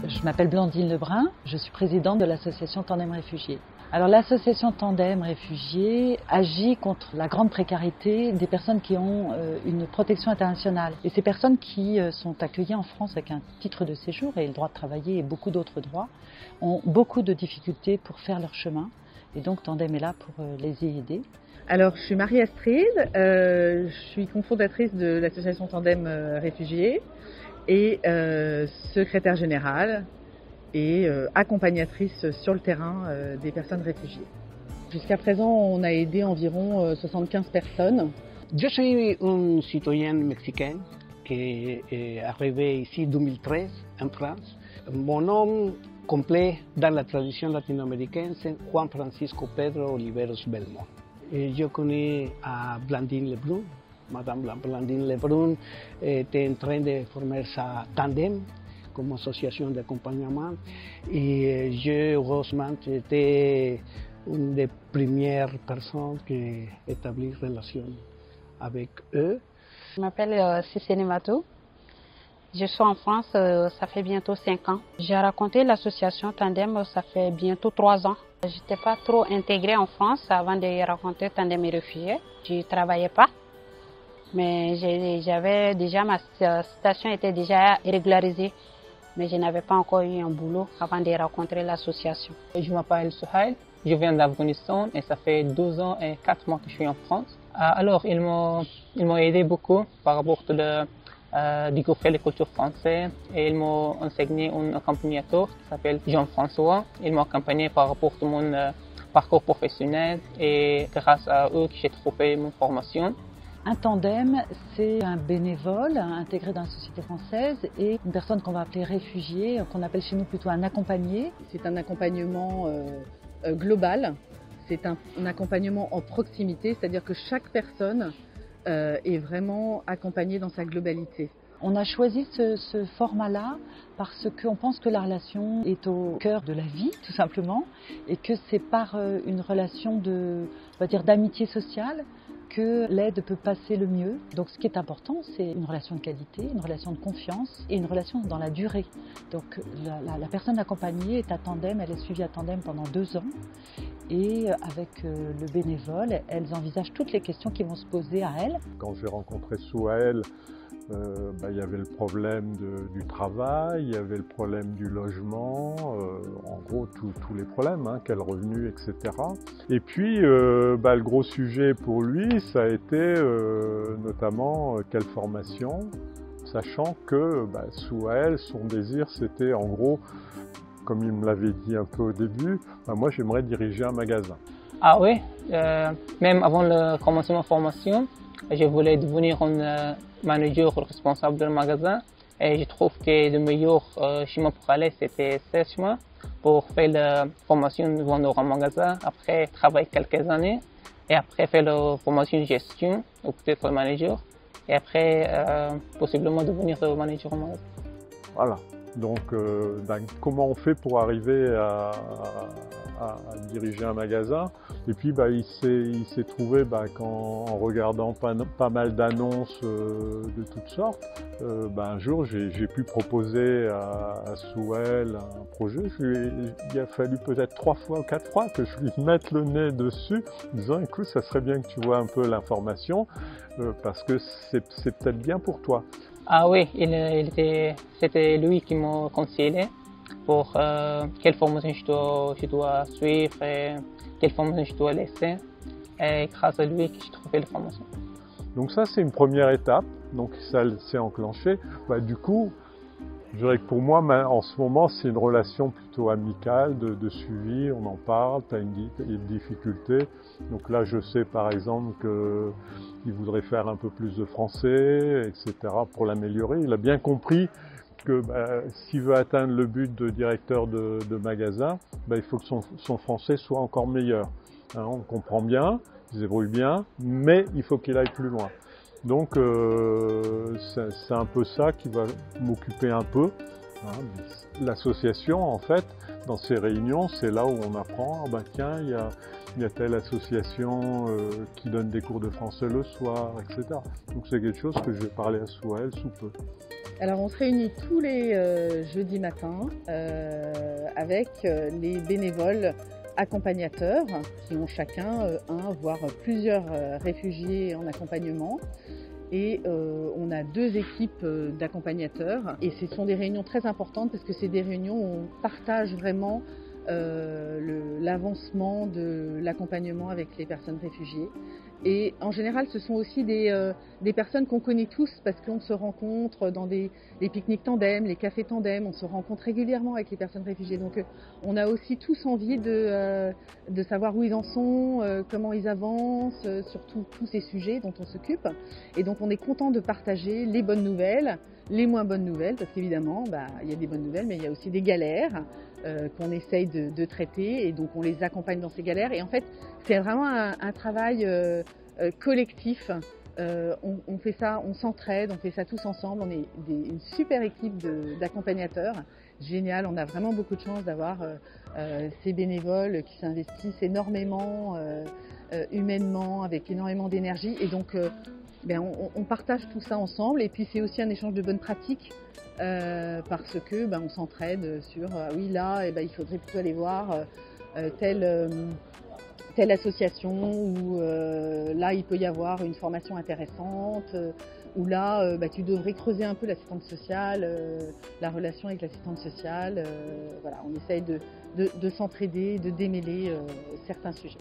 Je m'appelle Blandine Lebrun, je suis présidente de l'association Tandem Réfugiés. Alors l'association Tandem Réfugiés agit contre la grande précarité des personnes qui ont une protection internationale. Et ces personnes qui sont accueillies en France avec un titre de séjour et le droit de travailler et beaucoup d'autres droits ont beaucoup de difficultés pour faire leur chemin. Et donc Tandem est là pour les y aider. Alors, je suis Marie-Astrid, je suis cofondatrice de l'association Tandem Réfugiés et secrétaire générale et accompagnatrice sur le terrain des personnes réfugiées. Jusqu'à présent, on a aidé environ 75 personnes. Je suis un citoyen mexicain qui est arrivé ici en 2013 en France. Mon nom complet dans la tradition latino-américaine, c'est Juan Francisco Pedro Oliveros Belmont. Et je connais à Blandine Lebrun. Madame Blandine Lebrun était en train de former sa Tandem comme association d'accompagnement. Et je, heureusement, j'étais une des premières personnes qui établit relation avec eux. Je m'appelle Cicéline Matou. Je suis en France, ça fait bientôt 5 ans. J'ai raconté l'association Tandem, ça fait bientôt 3 ans. Je n'étais pas trop intégrée en France avant de raconter Tandem et Réfugiés. Je ne travaillais pas, mais j'avais déjà, ma situation était déjà régularisée, mais je n'avais pas encore eu un boulot avant de rencontrer l'association. Je m'appelle Souhail, je viens d'Afghanistan et ça fait 2 ans et 4 mois que je suis en France. Alors ils m'ont aidé beaucoup par rapport à découvrir les cultures françaises et ils m'ont enseigné un accompagnateur qui s'appelle Jean-François. Ils m'ont accompagné par rapport à mon parcours professionnel et grâce à eux que j'ai trouvé mon formation. Un tandem, c'est un bénévole intégré dans la société française et une personne qu'on va appeler réfugiée, qu'on appelle chez nous plutôt un accompagné. C'est un accompagnement global, c'est un accompagnement en proximité, c'est-à-dire que chaque personne est vraiment accompagnée dans sa globalité. On a choisi ce format-là parce qu'on pense que la relation est au cœur de la vie, tout simplement, et que c'est par une relation d'amitié sociale que l'aide peut passer le mieux. Donc ce qui est important, c'est une relation de qualité, une relation de confiance et une relation dans la durée. Donc la personne accompagnée est à Tandem, elle est suivie à Tandem pendant 2 ans. Et avec le bénévole, elles envisagent toutes les questions qui vont se poser à elles. Quand j'ai rencontré Souhail, il y avait le problème du travail, il y avait le problème du logement, en gros tous les problèmes, quel revenu, etc. Et puis le gros sujet pour lui, ça a été notamment quelle formation, sachant que Souhail, son désir c'était en gros, comme il me l'avait dit un peu au début, moi j'aimerais diriger un magasin. Ah oui, même avant de commencer ma formation, je voulais devenir un manager responsable d'un magasin et je trouve que le meilleur chemin pour aller c'était 16 mois pour faire la formation de vendre un magasin, après travailler quelques années et après faire la formation de gestion ou peut-être manager et après possiblement devenir manager en magasin. Voilà, donc comment on fait pour arriver à diriger un magasin. Et puis il s'est trouvé en regardant pas mal d'annonces de toutes sortes, un jour j'ai pu proposer à Souhail un projet. Il a fallu peut-être 3 fois ou 4 fois que je lui mette le nez dessus, en disant écoute, ça serait bien que tu vois un peu l'information parce que c'est peut-être bien pour toi. Ah oui, c'était lui qui m'a conseillé pour quelle formation je dois suivre et quelle formation je dois laisser. Et grâce à lui que j'ai trouvé la formation. Donc ça c'est une première étape, donc ça s'est enclenché. Du coup, je dirais que pour moi en ce moment c'est une relation plutôt amicale de suivi, on en parle, tu as une difficulté. Donc là je sais par exemple qu'il voudrait faire un peu plus de français, etc. pour l'améliorer. Il a bien compris que s'il veut atteindre le but de directeur de magasin, il faut que son français soit encore meilleur. On le comprend bien, il se débrouille bien, mais il faut qu'il aille plus loin. Donc c'est un peu ça qui va m'occuper un peu. L'association, en fait, dans ces réunions, c'est là où on apprend, tiens, il y a telle association qui donne des cours de français le soir, etc. Donc c'est quelque chose que je vais parler à Souhail sous peu. Alors on se réunit tous les jeudis matins avec les bénévoles accompagnateurs qui ont chacun un voire plusieurs réfugiés en accompagnement. Et on a 2 équipes d'accompagnateurs et ce sont des réunions très importantes parce que c'est des réunions où on partage vraiment l'avancement de l'accompagnement avec les personnes réfugiées. Et en général, ce sont aussi des personnes qu'on connaît tous parce qu'on se rencontre dans les pique-niques tandem, les cafés tandem, on se rencontre régulièrement avec les personnes réfugiées. Donc on a aussi tous envie de savoir où ils en sont, comment ils avancent, surtout tous ces sujets dont on s'occupe. Et donc on est content de partager les bonnes nouvelles, les moins bonnes nouvelles, parce qu'évidemment, il y a des bonnes nouvelles, mais il y a aussi des galères qu'on essaye de traiter, et donc on les accompagne dans ces galères. Et en fait, c'est vraiment un travail collectif. On fait ça, on s'entraide, on fait ça tous ensemble. On est une super équipe d'accompagnateurs. Génial, on a vraiment beaucoup de chance d'avoir ces bénévoles qui s'investissent énormément, humainement, avec énormément d'énergie. Et donc, on partage tout ça ensemble. Et puis c'est aussi un échange de bonnes pratiques. Parce que on s'entraide sur oui là il faudrait plutôt aller voir telle association ou là il peut y avoir une formation intéressante ou là tu devrais creuser un peu l'assistante sociale, la relation avec l'assistante sociale, voilà, on essaye de s'entraider, de démêler certains sujets.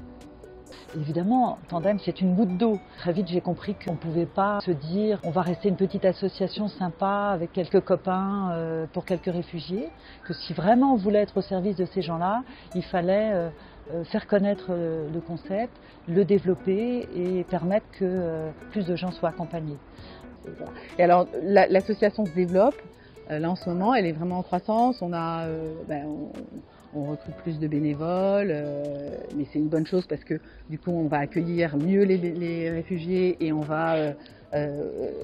Évidemment, Tandem, c'est une goutte d'eau. Très vite, j'ai compris qu'on ne pouvait pas se dire on va rester une petite association sympa avec quelques copains pour quelques réfugiés, que si vraiment on voulait être au service de ces gens-là, il fallait faire connaître le concept, le développer et permettre que plus de gens soient accompagnés. Et alors, l'association se développe. Là, en ce moment, elle est vraiment en croissance. On recrute plus de bénévoles, mais c'est une bonne chose parce que du coup on va accueillir mieux les réfugiés et on va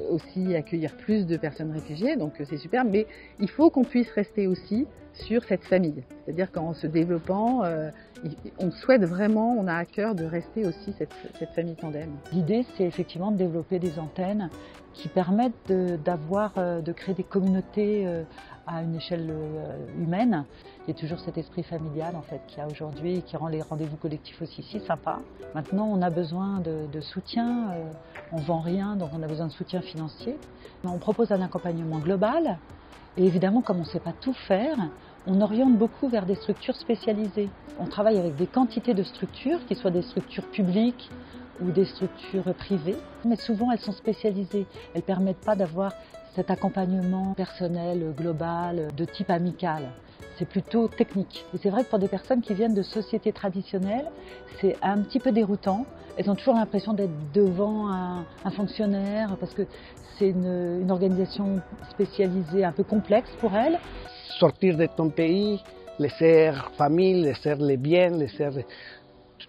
aussi accueillir plus de personnes réfugiées, donc c'est super. Mais il faut qu'on puisse rester aussi sur cette famille, c'est-à-dire qu'en se développant, on souhaite vraiment, on a à cœur de rester aussi cette famille tandem. L'idée, c'est effectivement de développer des antennes qui permettent de créer des communautés à une échelle humaine. Il y a toujours cet esprit familial en fait qu'il y a aujourd'hui et qui rend les rendez-vous collectifs aussi si sympas. Maintenant, on a besoin de soutien, on ne vend rien, donc on a besoin de soutien financier. On propose un accompagnement global et évidemment, comme on ne sait pas tout faire, on oriente beaucoup vers des structures spécialisées. On travaille avec des quantités de structures, qui soient des structures publiques ou des structures privées, mais souvent elles sont spécialisées. Elles ne permettent pas d'avoir cet accompagnement personnel, global, de type amical. C'est plutôt technique. Et c'est vrai que pour des personnes qui viennent de sociétés traditionnelles, c'est un petit peu déroutant. Elles ont toujours l'impression d'être devant un fonctionnaire parce que c'est une organisation spécialisée un peu complexe pour elles. Sortir de ton pays, laisser famille, laisser les biens, laisser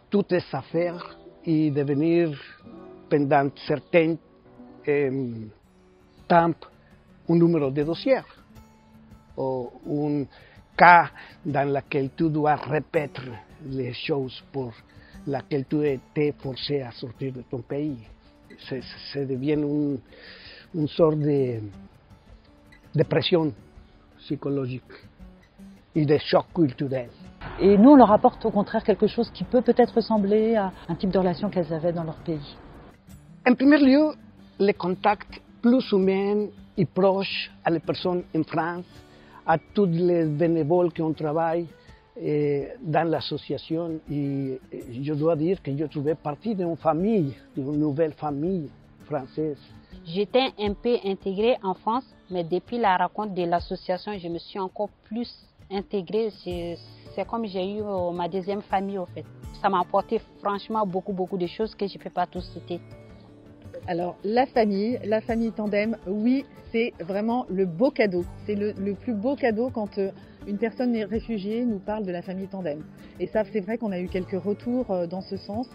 toutes les affaires et devenir pendant certains temps un numéro de dossier ou un cas dans lequel tu dois répéter les choses pour lesquelles tu étais forcé à sortir de ton pays. Ça devient une sorte de pression psychologique et de choc culturel. Et nous, on leur apporte au contraire quelque chose qui peut peut-être ressembler à un type de relation qu'elles avaient dans leur pays. En premier lieu, le contact plus humain et proche à les personnes en France, à tous les bénévoles qui ont travaillé dans l'association. Et je dois dire que je trouvais partie d'une famille, d'une nouvelle famille française. J'étais un peu intégrée en France, mais depuis la rencontre de l'association, je me suis encore plus intégrée. C'est comme j'ai eu ma deuxième famille en fait. Ça m'a apporté franchement beaucoup de choses que je ne peux pas tous citer. Alors la famille tandem, oui, c'est vraiment le beau cadeau. C'est le plus beau cadeau quand une personne réfugiée nous parle de la famille tandem. Et ça, c'est vrai qu'on a eu quelques retours dans ce sens.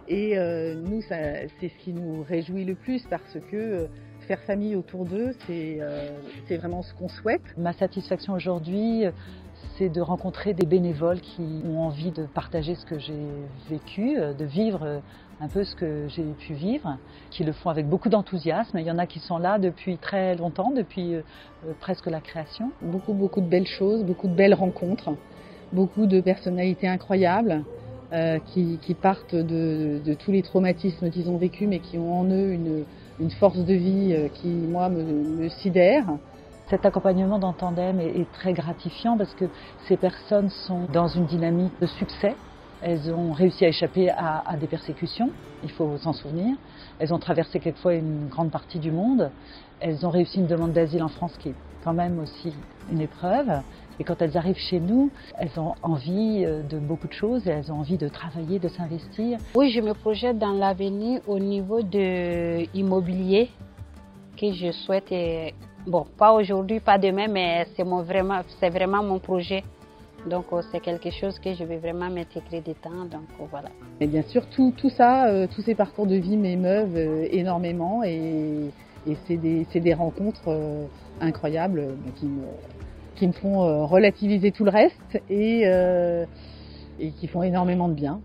Et nous, c'est ce qui nous réjouit le plus parce que faire famille autour d'eux, c'est vraiment ce qu'on souhaite. Ma satisfaction aujourd'hui, c'est de rencontrer des bénévoles qui ont envie de partager ce que j'ai vécu, de vivre un peu ce que j'ai pu vivre, qui le font avec beaucoup d'enthousiasme. Il y en a qui sont là depuis très longtemps, depuis presque la création. Beaucoup de belles choses, beaucoup de belles rencontres, beaucoup de personnalités incroyables qui partent de tous les traumatismes qu'ils ont vécus, mais qui ont en eux une force de vie qui, moi, me sidère. Cet accompagnement dans Tandem est très gratifiant parce que ces personnes sont dans une dynamique de succès. Elles ont réussi à échapper à des persécutions, il faut s'en souvenir. Elles ont traversé quelquefois une grande partie du monde. Elles ont réussi une demande d'asile en France qui est quand même aussi une épreuve. Et quand elles arrivent chez nous, elles ont envie de beaucoup de choses et elles ont envie de travailler, de s'investir. Oui, je me projette dans l'avenir au niveau de l'immobilier que je souhaite. Bon, pas aujourd'hui, pas demain, mais c'est vraiment mon projet. Donc c'est quelque chose que je vais vraiment m'intégrer dedans. Donc voilà. Et bien sûr, tout ça, tous ces parcours de vie m'émeuvent énormément et c'est des rencontres incroyables qui me font relativiser tout le reste et qui font énormément de bien.